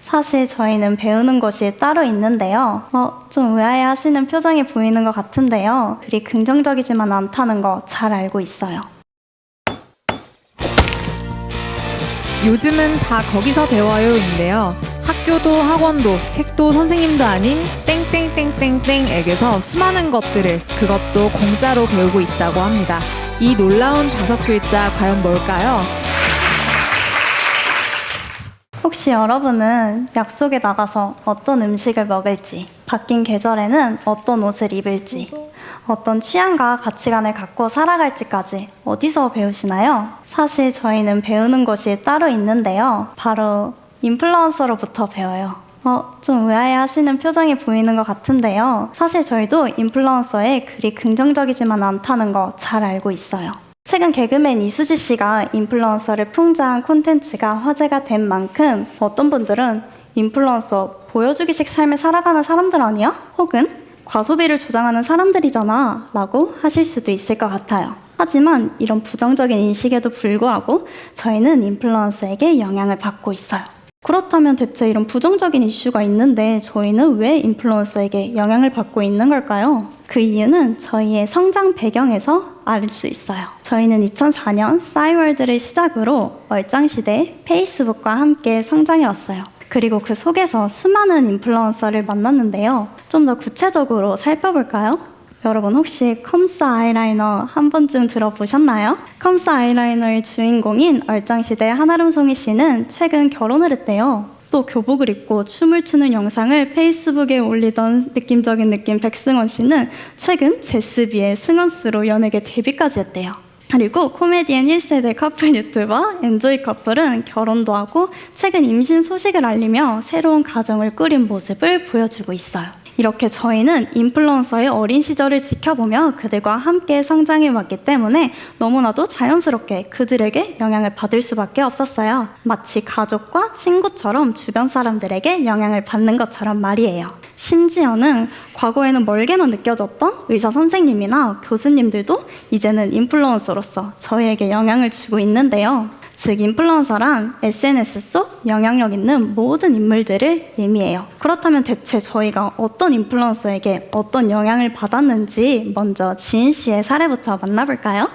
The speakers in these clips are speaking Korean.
사실 저희는 배우는 것이 따로 있는데요. 좀 의아해 하시는 표정이 보이는 것 같은데요. 그리 긍정적이지만 않다는 거 잘 알고 있어요. 요즘은 다 거기서 배워요인데요. 학교도 학원도 책도 선생님도 아닌 땡땡땡땡땡에게서 수많은 것들을 그것도 공짜로 배우고 있다고 합니다. 이 놀라운 5글자 과연 뭘까요? 혹시 여러분은 약속에 나가서 어떤 음식을 먹을지, 바뀐 계절에는 어떤 옷을 입을지, 어떤 취향과 가치관을 갖고 살아갈지까지 어디서 배우시나요? 사실 저희는 배우는 것이 따로 있는데요. 바로 인플루언서로부터 배워요. 좀 의아해 하시는 표정이 보이는 것 같은데요. 사실 저희도 인플루언서에 그리 긍정적이지만 않다는 거 잘 알고 있어요. 최근 개그맨 이수지 씨가 인플루언서를 풍자한 콘텐츠가 화제가 된 만큼 어떤 분들은 인플루언서 보여주기식 삶을 살아가는 사람들 아니야? 혹은 과소비를 주장하는 사람들이잖아 라고 하실 수도 있을 것 같아요. 하지만 이런 부정적인 인식에도 불구하고 저희는 인플루언서에게 영향을 받고 있어요. 그렇다면 대체 이런 부정적인 이슈가 있는데 저희는 왜 인플루언서에게 영향을 받고 있는 걸까요? 그 이유는 저희의 성장 배경에서 알 수 있어요. 저희는 2004년 싸이월드를 시작으로 얼짱시대 페이스북과 함께 성장해 왔어요. 그리고 그 속에서 수많은 인플루언서를 만났는데요. 좀 더 구체적으로 살펴볼까요? 여러분 혹시 컴스 아이라이너 한 번쯤 들어보셨나요? 컴스 아이라이너의 주인공인 얼짱시대 한아름송이 씨는 최근 결혼을 했대요. 또 교복을 입고 춤을 추는 영상을 페이스북에 올리던 느낌적인 느낌 백승원 씨는 최근 제스비의 승원수로 연예계 데뷔까지 했대요. 그리고 코미디언 1세대 커플 유튜버 엔조이 커플은 결혼도 하고 최근 임신 소식을 알리며 새로운 가정을 꾸린 모습을 보여주고 있어요. 이렇게 저희는 인플루언서의 어린 시절을 지켜보며 그들과 함께 성장해 왔기 때문에 너무나도 자연스럽게 그들에게 영향을 받을 수밖에 없었어요. 마치 가족과 친구처럼 주변 사람들에게 영향을 받는 것처럼 말이에요. 심지어는 과거에는 멀게만 느껴졌던 의사 선생님이나 교수님들도 이제는 인플루언서로서 저희에게 영향을 주고 있는데요. 즉 인플루언서란 SNS 속 영향력 있는 모든 인물들을 의미해요. 그렇다면 대체 저희가 어떤 인플루언서에게 어떤 영향을 받았는지 먼저 지인 씨의 사례부터 만나볼까요?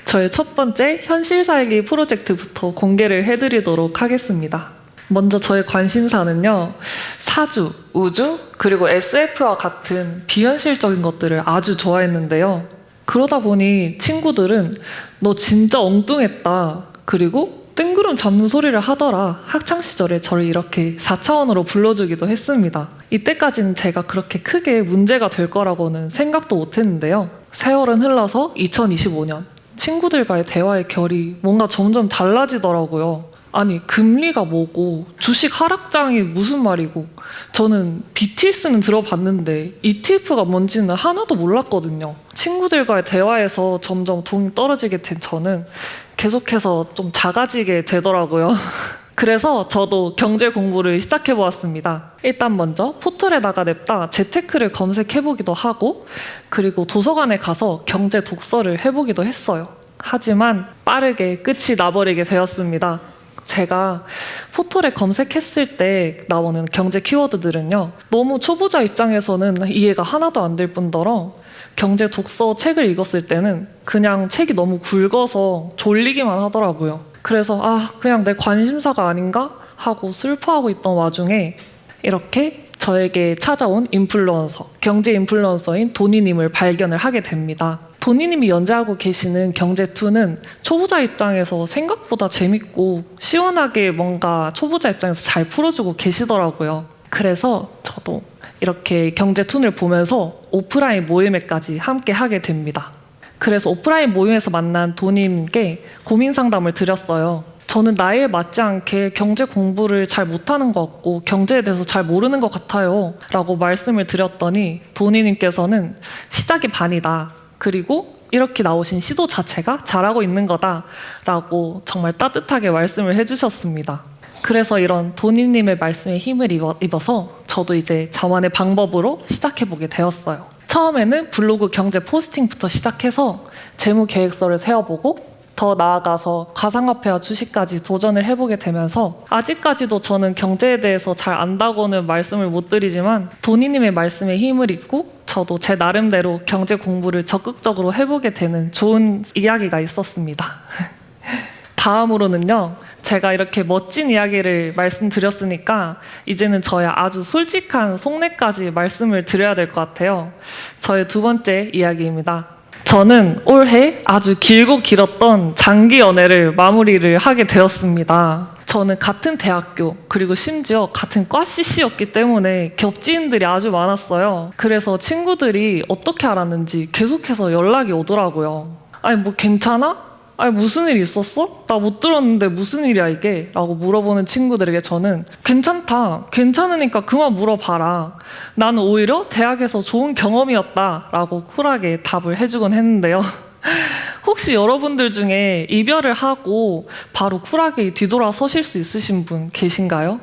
저의 첫 번째 현실 살기 프로젝트부터 공개를 해드리도록 하겠습니다. 먼저 저의 관심사는요, 사주, 우주, 그리고 SF와 같은 비현실적인 것들을 아주 좋아했는데요. 그러다 보니 친구들은 너 진짜 엉뚱했다, 그리고 뜬구름 잡는 소리를 하더라, 학창시절에 저를 이렇게 4차원으로 불러주기도 했습니다. 이때까지는 제가 그렇게 크게 문제가 될 거라고는 생각도 못했는데요. 세월은 흘러서 2025년 친구들과의 대화의 결이 뭔가 점점 달라지더라고요. 아니, 금리가 뭐고 주식 하락장이 무슨 말이고, 저는 BTS는 들어봤는데 ETF가 뭔지는 하나도 몰랐거든요. 친구들과의 대화에서 점점 돈이 떨어지게 된 저는 계속해서 좀 작아지게 되더라고요. 그래서 저도 경제 공부를 시작해 보았습니다. 일단 먼저 포털에다가 냅다 재테크를 검색해보기도 하고, 그리고 도서관에 가서 경제 독서를 해보기도 했어요. 하지만 빠르게 끝이 나버리게 되었습니다. 제가 포털에 검색했을 때 나오는 경제 키워드들은요, 너무 초보자 입장에서는 이해가 하나도 안 될 뿐더러 경제 독서 책을 읽었을 때는 그냥 책이 너무 굵어서 졸리기만 하더라고요. 그래서 그냥 내 관심사가 아닌가 하고 슬퍼하고 있던 와중에 이렇게 저에게 찾아온 인플루언서, 경제 인플루언서인 도니님을 발견을 하게 됩니다. 도니님이 연재하고 계시는 경제2는 초보자 입장에서 생각보다 재밌고 시원하게 뭔가 초보자 입장에서 잘 풀어주고 계시더라고요. 그래서 저도 이렇게 경제2를 보면서 오프라인 모임에까지 함께 하게 됩니다. 그래서 오프라인 모임에서 만난 도님께 고민 상담을 드렸어요. 저는 나이에 맞지 않게 경제 공부를 잘 못하는 것 같고 경제에 대해서 잘 모르는 것 같아요 라고 말씀을 드렸더니 도니님께서는 시작이 반이다, 그리고 이렇게 나오신 시도 자체가 잘하고 있는 거다 라고 정말 따뜻하게 말씀을 해주셨습니다. 그래서 이런 도니님의 말씀에 힘을 입어서 저도 이제 저만의 방법으로 시작해보게 되었어요. 처음에는 블로그 경제 포스팅부터 시작해서 재무 계획서를 세워보고, 더 나아가서 가상화폐와 주식까지 도전을 해보게 되면서 아직까지도 저는 경제에 대해서 잘 안다고는 말씀을 못 드리지만 도니님의 말씀에 힘을 입고 저도 제 나름대로 경제 공부를 적극적으로 해보게 되는 좋은 이야기가 있었습니다. 다음으로는요, 제가 이렇게 멋진 이야기를 말씀드렸으니까 이제는 저의 아주 솔직한 속내까지 말씀을 드려야 될 것 같아요. 저의 두 번째 이야기입니다. 저는 올해 아주 길고 길었던 장기 연애를 마무리를 하게 되었습니다. 저는 같은 대학교 그리고 심지어 같은 과 CC였기 때문에 겹지인들이 아주 많았어요. 그래서 친구들이 어떻게 알았는지 계속해서 연락이 오더라고요. 아니 뭐 괜찮아? 아니 무슨 일 있었어? 나 못 들었는데 무슨 일이야 이게? 라고 물어보는 친구들에게 저는 괜찮다. 괜찮으니까 그만 물어봐라. 나는 오히려 대학에서 좋은 경험이었다. 라고 쿨하게 답을 해주곤 했는데요. 혹시 여러분들 중에 이별을 하고 바로 쿨하게 뒤돌아서실 수 있으신 분 계신가요?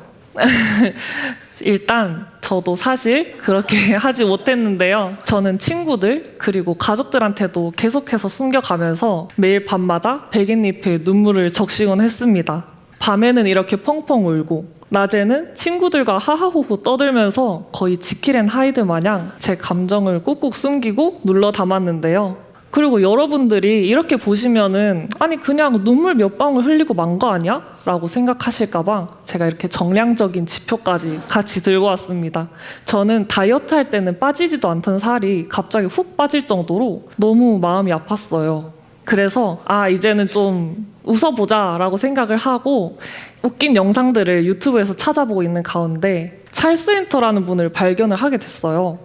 일단 저도 사실 그렇게 하지 못했는데요. 저는 친구들 그리고 가족들한테도 계속해서 숨겨가면서 매일 밤마다 백엔잎에 눈물을 적시곤 했습니다. 밤에는 이렇게 펑펑 울고 낮에는 친구들과 하하호호 떠들면서 거의 지킬 앤 하이드 마냥 제 감정을 꾹꾹 숨기고 눌러 담았는데요. 그리고 여러분들이 이렇게 보시면은 아니 그냥 눈물 몇 방울 흘리고 만 거 아니야? 라고 생각하실까봐 제가 이렇게 정량적인 지표까지 같이 들고 왔습니다. 저는 다이어트 할 때는 빠지지도 않던 살이 갑자기 훅 빠질 정도로 너무 마음이 아팠어요. 그래서 이제는 좀 웃어보자 라고 생각을 하고 웃긴 영상들을 유튜브에서 찾아보고 있는 가운데 찰스 엔터라는 분을 발견을 하게 됐어요.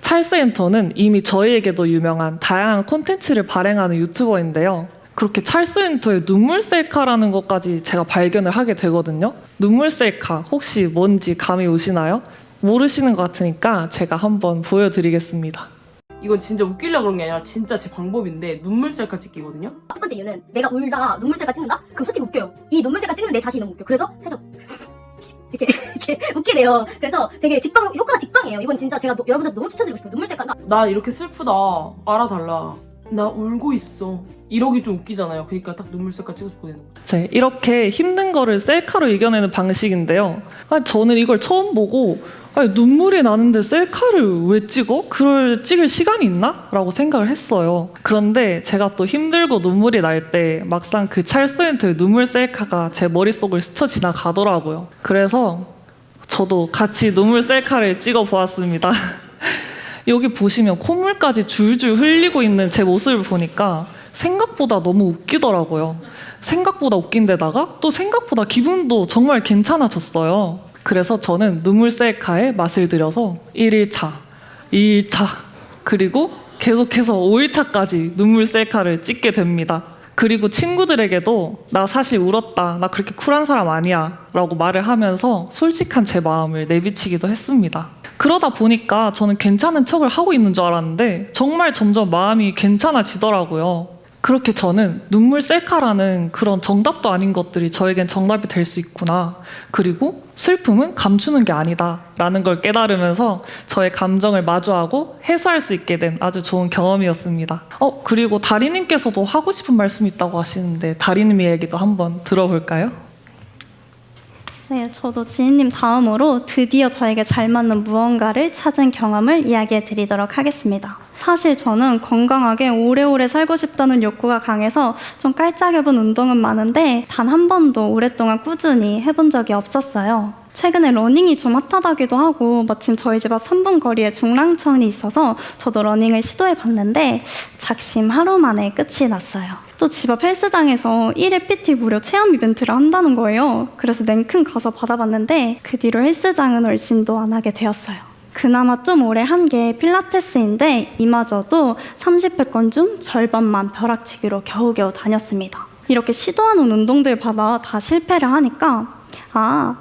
찰스 엔터는 이미 저희에게도 유명한 다양한 콘텐츠를 발행하는 유튜버인데요. 그렇게 찰스 엔터의 눈물 셀카라는 것까지 제가 발견을 하게 되거든요. 눈물 셀카 혹시 뭔지 감이 오시나요? 모르시는 것 같으니까 제가 한번 보여드리겠습니다. 이건 진짜 웃기려고 그런 게 아니라 진짜 제 방법인데 눈물 셀카 찍기거든요? 첫 번째 이유는 내가 울다가 눈물 셀카 찍는다? 그럼 솔직히 웃겨요. 이 눈물 셀카 찍는 내 자신이 너무 웃겨. 그래서 살짝 이렇게 웃게 돼요. 그래서 되게 효과가 직방이에요. 이건 진짜 제가 여러분들한테 너무 추천드리고 싶어요. 눈물 셀카. 나 이렇게 슬프다. 알아달라. 나 울고 있어. 이러기 좀 웃기잖아요. 그러니까 딱 눈물 셀카 찍어서 보내는 거죠. 이렇게 힘든 거를 셀카로 이겨내는 방식인데요. 저는 이걸 처음 보고 눈물이 나는데 셀카를 왜 찍어? 그걸 찍을 시간이 있나? 라고 생각을 했어요. 그런데 제가 또 힘들고 눈물이 날 때 막상 그 찰스 엔터의 눈물 셀카가 제 머릿속을 스쳐 지나가더라고요. 그래서 저도 같이 눈물 셀카를 찍어 보았습니다. 여기 보시면 콧물까지 줄줄 흘리고 있는 제 모습을 보니까 생각보다 너무 웃기더라고요. 생각보다 웃긴 데다가 또 생각보다 기분도 정말 괜찮아졌어요. 그래서 저는 눈물 셀카에 맛을 들여서 1일차, 2일차, 그리고 계속해서 5일차까지 눈물 셀카를 찍게 됩니다. 그리고 친구들에게도 나 사실 울었다, 나 그렇게 쿨한 사람 아니야 라고 말을 하면서 솔직한 제 마음을 내비치기도 했습니다. 그러다 보니까 저는 괜찮은 척을 하고 있는 줄 알았는데 정말 점점 마음이 괜찮아지더라고요. 그렇게 저는 눈물 셀카라는 그런 정답도 아닌 것들이 저에겐 정답이 될 수 있구나. 그리고 슬픔은 감추는 게 아니다 라는 걸 깨달으면서 저의 감정을 마주하고 해소할 수 있게 된 아주 좋은 경험이었습니다. 그리고 다리님께서도 하고 싶은 말씀이 있다고 하시는데 다리님 얘기도 한번 들어볼까요? 네, 저도 지인님 다음으로 드디어 저에게 잘 맞는 무언가를 찾은 경험을 이야기해 드리도록 하겠습니다. 사실 저는 건강하게 오래오래 살고 싶다는 욕구가 강해서 좀 깔짝해본 운동은 많은데 단 한 번도 오랫동안 꾸준히 해본 적이 없었어요. 최근에 러닝이 좀 핫하다기도 하고 마침 저희 집 앞 3분 거리에 중랑천이 있어서 저도 러닝을 시도해봤는데 작심 하루 만에 끝이 났어요. 또 집 앞 헬스장에서 1회 PT 무료 체험 이벤트를 한다는 거예요. 그래서 냉큼 가서 받아봤는데 그 뒤로 헬스장은 얼씬도 안 하게 되었어요. 그나마 좀 오래 한 게 필라테스인데 이마저도 30회권 중 절반만 벼락치기로 겨우겨우 다녔습니다. 이렇게 시도하는 운동들마다 다 실패를 하니까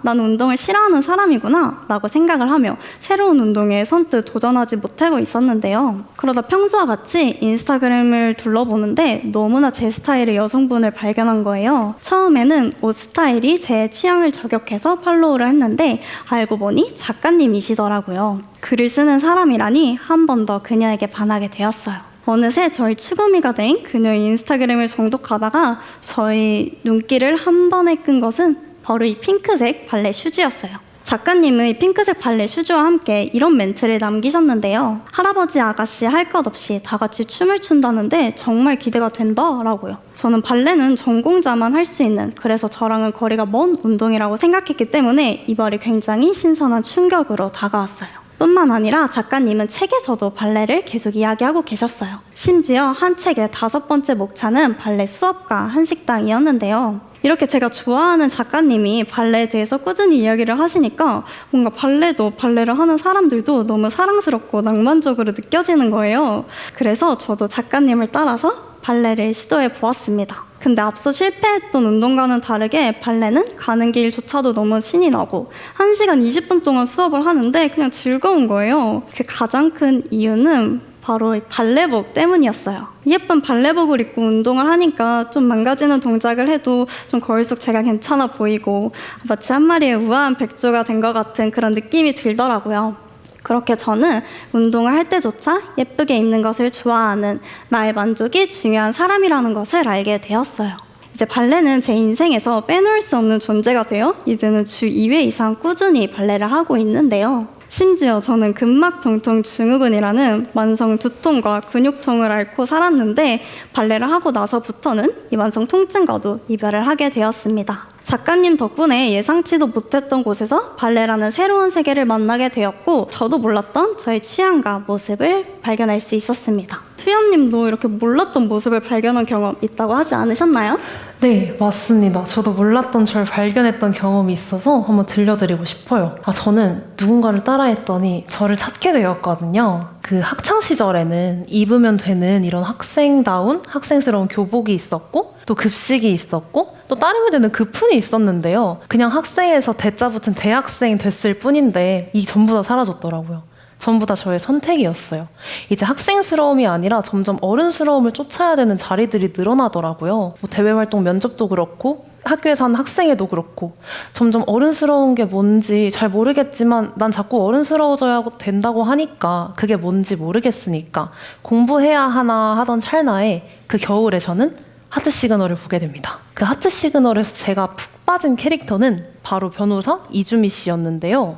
난 운동을 싫어하는 사람이구나 라고 생각을 하며 새로운 운동에 선뜻 도전하지 못하고 있었는데요. 그러다 평소와 같이 인스타그램을 둘러보는데 너무나 제 스타일의 여성분을 발견한 거예요. 처음에는 옷 스타일이 제 취향을 저격해서 팔로우를 했는데 알고 보니 작가님이시더라고요. 글을 쓰는 사람이라니 한 번 더 그녀에게 반하게 되었어요. 어느새 저희 추구미가 된 그녀의 인스타그램을 정독하다가 저희 눈길을 한 번에 끈 것은 바로 이 핑크색 발레 슈즈였어요. 작가님은 이 핑크색 발레 슈즈와 함께 이런 멘트를 남기셨는데요. 할아버지 아가씨 할 것 없이 다 같이 춤을 춘다는데 정말 기대가 된다라고요. 저는 발레는 전공자만 할 수 있는, 그래서 저랑은 거리가 먼 운동이라고 생각했기 때문에 이 말이 굉장히 신선한 충격으로 다가왔어요. 뿐만 아니라 작가님은 책에서도 발레를 계속 이야기하고 계셨어요. 심지어 한 책의 5번째 목차는 발레 수업과 한식당이었는데요. 이렇게 제가 좋아하는 작가님이 발레에 대해서 꾸준히 이야기를 하시니까 뭔가 발레도 발레를 하는 사람들도 너무 사랑스럽고 낭만적으로 느껴지는 거예요. 그래서 저도 작가님을 따라서 발레를 시도해 보았습니다. 근데 앞서 실패했던 운동과는 다르게 발레는 가는 길조차도 너무 신이 나고 1시간 20분 동안 수업을 하는데 그냥 즐거운 거예요. 그 가장 큰 이유는 바로 이 발레복 때문이었어요. 예쁜 발레복을 입고 운동을 하니까 좀 망가지는 동작을 해도 좀 거울 속 제가 괜찮아 보이고 마치 한 마리의 우아한 백조가 된 것 같은 그런 느낌이 들더라고요. 그렇게 저는 운동을 할 때조차 예쁘게 입는 것을 좋아하는, 나의 만족이 중요한 사람이라는 것을 알게 되었어요. 이제 발레는 제 인생에서 빼놓을 수 없는 존재가 되어 이제는 주 2회 이상 꾸준히 발레를 하고 있는데요. 심지어 저는 근막통통 증후군이라는 만성 두통과 근육통을 앓고 살았는데 발레를 하고 나서부터는 이 만성 통증과도 이별을 하게 되었습니다. 작가님 덕분에 예상치도 못했던 곳에서 발레라는 새로운 세계를 만나게 되었고 저도 몰랐던 저의 취향과 모습을 발견할 수 있었습니다. 수연님도 이렇게 몰랐던 모습을 발견한 경험 있다고 하지 않으셨나요? 네, 맞습니다. 저도 몰랐던 절 발견했던 경험이 있어서 한번 들려드리고 싶어요. 저는 누군가를 따라했더니 저를 찾게 되었거든요. 그 학창시절에는 입으면 되는 이런 학생다운, 학생스러운 교복이 있었고 또 급식이 있었고 또 따르면 되는 급훈이 있었는데요. 그냥 학생에서 대자 붙은 대학생 됐을 뿐인데 이 전부 다 사라졌더라고요. 전부 다 저의 선택이었어요. 이제 학생스러움이 아니라 점점 어른스러움을 쫓아야 되는 자리들이 늘어나더라고요. 뭐 대외활동 면접도 그렇고 학교에서 하는 학생회도 그렇고 점점 어른스러운 게 뭔지 잘 모르겠지만 난 자꾸 어른스러워져야 된다고 하니까 그게 뭔지 모르겠으니까 공부해야 하나 하던 찰나에 그 겨울에 저는 하트 시그널을 보게 됩니다. 그 하트 시그널에서 제가 푹 빠진 캐릭터는 바로 변호사 이주미 씨였는데요.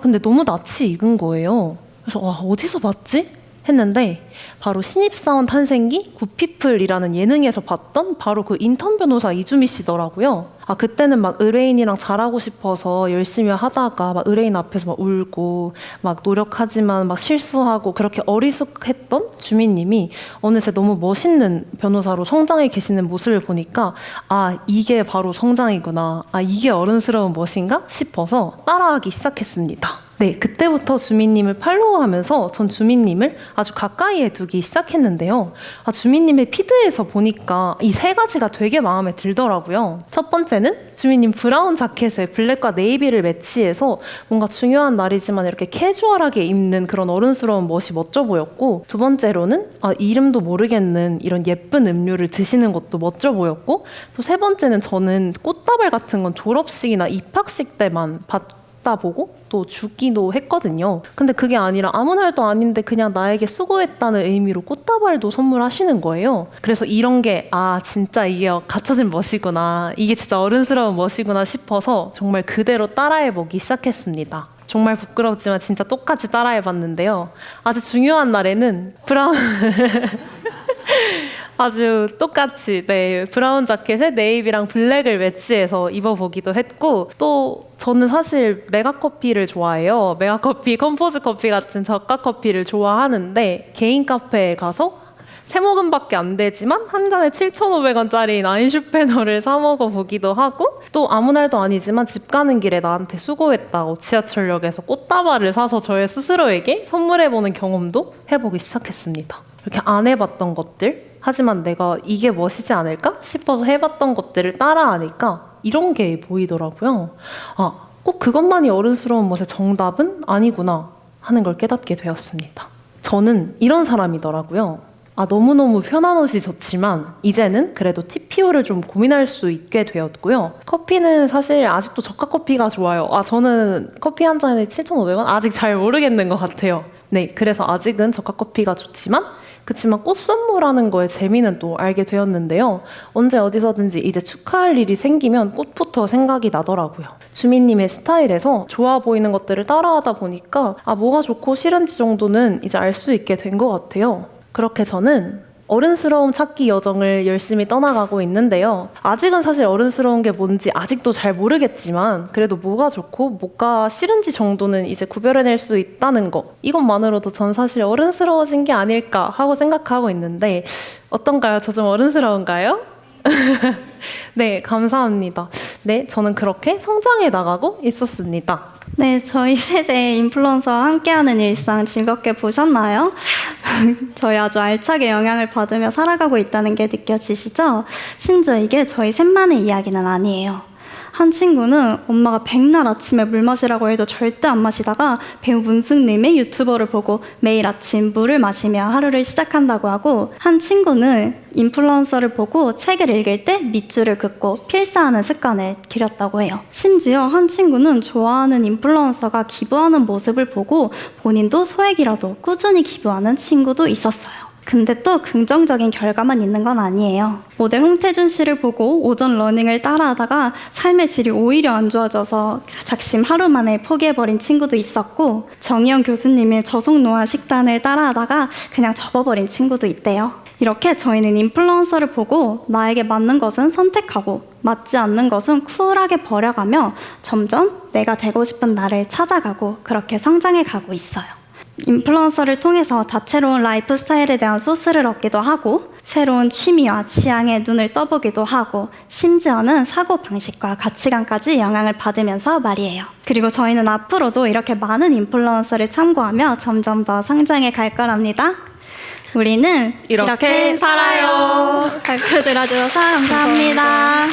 근데 너무 낯이 익은 거예요. 그래서 어디서 봤지? 했는데 바로 신입사원 탄생기 굿피플이라는 예능에서 봤던 바로 그 인턴 변호사 이주미 씨더라고요. 그때는 막 의뢰인이랑 잘하고 싶어서 열심히 하다가 막 의뢰인 앞에서 막 울고 막 노력하지만 막 실수하고 그렇게 어리숙했던 주미님이 어느새 너무 멋있는 변호사로 성장해 계시는 모습을 보니까 이게 바로 성장이구나, 이게 어른스러운 멋인가 싶어서 따라하기 시작했습니다. 네, 그때부터 주미님을 팔로우하면서 전 주미님을 아주 가까이에 두기 시작했는데요. 주미님의 피드에서 보니까 이 3가지가 되게 마음에 들더라고요. 첫 번째는 주미님 브라운 자켓에 블랙과 네이비를 매치해서 뭔가 중요한 날이지만 이렇게 캐주얼하게 입는 그런 어른스러운 멋이 멋져 보였고, 두 번째로는 이름도 모르겠는 이런 예쁜 음료를 드시는 것도 멋져 보였고, 또 세 번째는 저는 꽃다발 같은 건 졸업식이나 입학식 때만 보고 또 주기도 했거든요. 근데 그게 아니라 아무 날도 아닌데 그냥 나에게 수고했다는 의미로 꽃다발도 선물하시는 거예요. 그래서 이런 게 진짜 이게 갖춰진 멋이구나, 이게 진짜 어른스러운 멋이구나 싶어서 정말 그대로 따라해보기 시작했습니다. 정말 부끄럽지만 진짜 똑같이 따라해봤는데요. 아주 중요한 날에는 브라운 아주 똑같이 브라운 자켓에 네이비랑 블랙을 매치해서 입어보기도 했고, 또 저는 사실 메가커피를 좋아해요. 메가커피, 컴포즈커피 같은 저가 커피를 좋아하는데 개인 카페에 가서 3모금밖에 안 되지만 한 잔에 7,500원짜리 나인슈페너를 사 먹어보기도 하고, 또 아무 날도 아니지만 집 가는 길에 나한테 수고했다고 지하철역에서 꽃다발을 사서 저의 스스로에게 선물해보는 경험도 해보기 시작했습니다. 이렇게 안 해봤던 것들, 하지만 내가 이게 멋이지 않을까 싶어서 해봤던 것들을 따라하니까 이런 게 보이더라고요. 꼭 그것만이 어른스러운 멋의 정답은 아니구나 하는 걸 깨닫게 되었습니다. 저는 이런 사람이더라고요. 너무너무 편한 옷이 좋지만 이제는 그래도 TPO를 좀 고민할 수 있게 되었고요. 커피는 사실 아직도 저가 커피가 좋아요. 저는 커피 한 잔에 7,500원? 아직 잘 모르겠는 것 같아요. 네, 그래서 아직은 저가 커피가 좋지만 그치만 꽃 선물하는 거에 재미는 또 알게 되었는데요. 언제 어디서든지 이제 축하할 일이 생기면 꽃부터 생각이 나더라고요. 주민님의 스타일에서 좋아 보이는 것들을 따라하다 보니까 뭐가 좋고 싫은지 정도는 이제 알 수 있게 된 것 같아요. 그렇게 저는 어른스러움 찾기 여정을 열심히 떠나가고 있는데요. 아직은 사실 어른스러운 게 뭔지 아직도 잘 모르겠지만 그래도 뭐가 좋고 뭐가 싫은지 정도는 이제 구별해낼 수 있다는 거, 이것만으로도 전 사실 어른스러워진 게 아닐까 하고 생각하고 있는데 어떤가요? 저 좀 어른스러운가요? 네, 감사합니다. 네, 저는 그렇게 성장해 나가고 있었습니다. 네, 저희 세대 인플루언서와 함께하는 일상 즐겁게 보셨나요? 저희 아주 알차게 영향을 받으며 살아가고 있다는 게 느껴지시죠? 심지어 이게 저희 셋만의 이야기는 아니에요. 한 친구는 엄마가 백날 아침에 물 마시라고 해도 절대 안 마시다가 배우 문숙님의 유튜버를 보고 매일 아침 물을 마시며 하루를 시작한다고 하고, 한 친구는 인플루언서를 보고 책을 읽을 때 밑줄을 긋고 필사하는 습관을 기렸다고 해요. 심지어 한 친구는 좋아하는 인플루언서가 기부하는 모습을 보고 본인도 소액이라도 꾸준히 기부하는 친구도 있었어요. 근데 또 긍정적인 결과만 있는 건 아니에요. 모델 홍태준 씨를 보고 오전 러닝을 따라하다가 삶의 질이 오히려 안 좋아져서 작심 하루 만에 포기해버린 친구도 있었고, 정희영 교수님의 저속노화 식단을 따라하다가 그냥 접어버린 친구도 있대요. 이렇게 저희는 인플루언서를 보고 나에게 맞는 것은 선택하고 맞지 않는 것은 쿨하게 버려가며 점점 내가 되고 싶은 나를 찾아가고 그렇게 성장해 가고 있어요. 인플루언서를 통해서 다채로운 라이프 스타일에 대한 소스를 얻기도 하고, 새로운 취미와 취향에 눈을 떠보기도 하고, 심지어는 사고방식과 가치관까지 영향을 받으면서 말이에요. 그리고 저희는 앞으로도 이렇게 많은 인플루언서를 참고하며 점점 더 성장해 갈 거랍니다. 우리는 이렇게 살아요. 발표 들어주셔서 감사합니다.